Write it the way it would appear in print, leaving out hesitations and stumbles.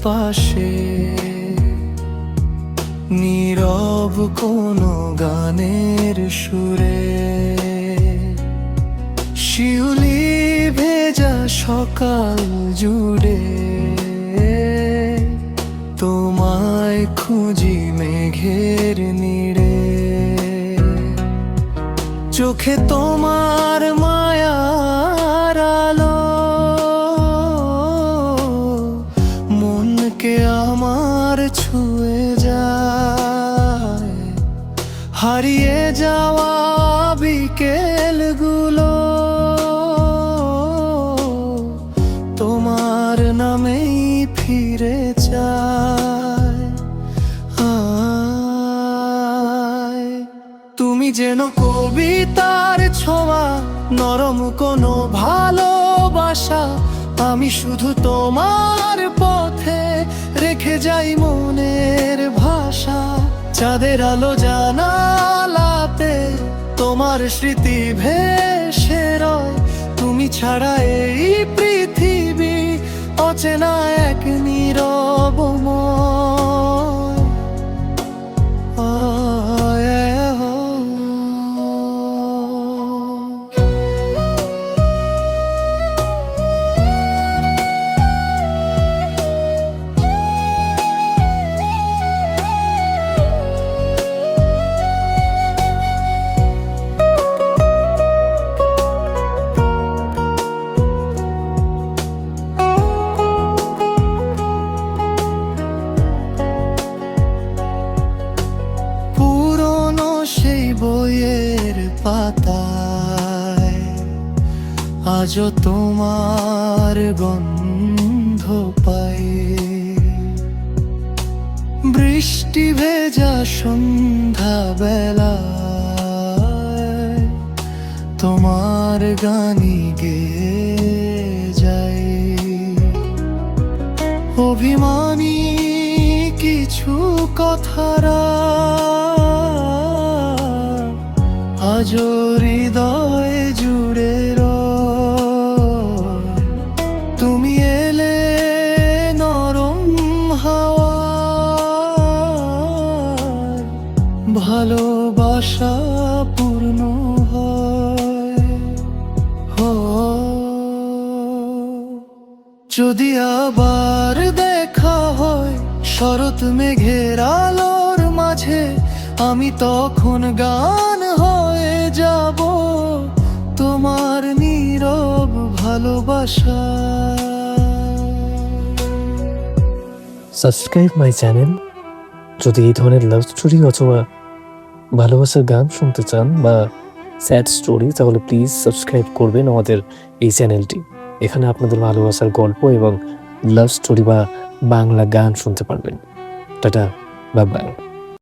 পাশে, নীরব কোনো গানের সুরে, শিউলি ভেজা সকাল জুড়ে তোমায় খুঁজি মেঘের নীড়ে। চোখে তোমার মায়ার আলো মনকে আমার ছুঁয়ে যায়, হারিয়ে যাওয়া বিকেলগুলো তোমার নামেই ফিরে চায়। তুমি যেন কবিতার ছোঁয়া, নরম কোনো ভালোবাসা, আমি শুধু তোমার পথে রেখে যাই মনের ভাষা। চাঁদের আলো জানালাতে তোমার স্মৃতি ভেসে রয়, তুমি ছাড়া এই পৃথিবী অচেনা এক নীরবময়। সেই বইয়ের পাতায় আজও তোমার গন্ধ পাই, বৃষ্টি ভেজা সন্ধ্যা বেলায় তোমার গানি গেয়ে যাই। অভিমানী কিছু কথারা আজও হৃদয় জুড়ে রয়, তুমি এলে নরম হাওয়া, ভালোবাসা পূর্ণ হয়। যদি আবার দেখা হয় শরৎ মেঘের আলোর মাঝে, আমি তখন গান হয়ে যাব তোমার নীরব ভালোবাসা। Subscribe my channel. যদি এই ধরনের লাভ স্টোরি অথবা ভালোবাসার গান শুনতে চান বা স্যাড স্টোরি, তাহলে প্লিজ সাবস্ক্রাইব করবেন আমাদের এই চ্যানেলটি। এখানে আপনাদের ভালোবাসার গল্প এবং লাভ স্টোরি বা বাংলা গান শুনতে পারবেন। Tata, bye bye.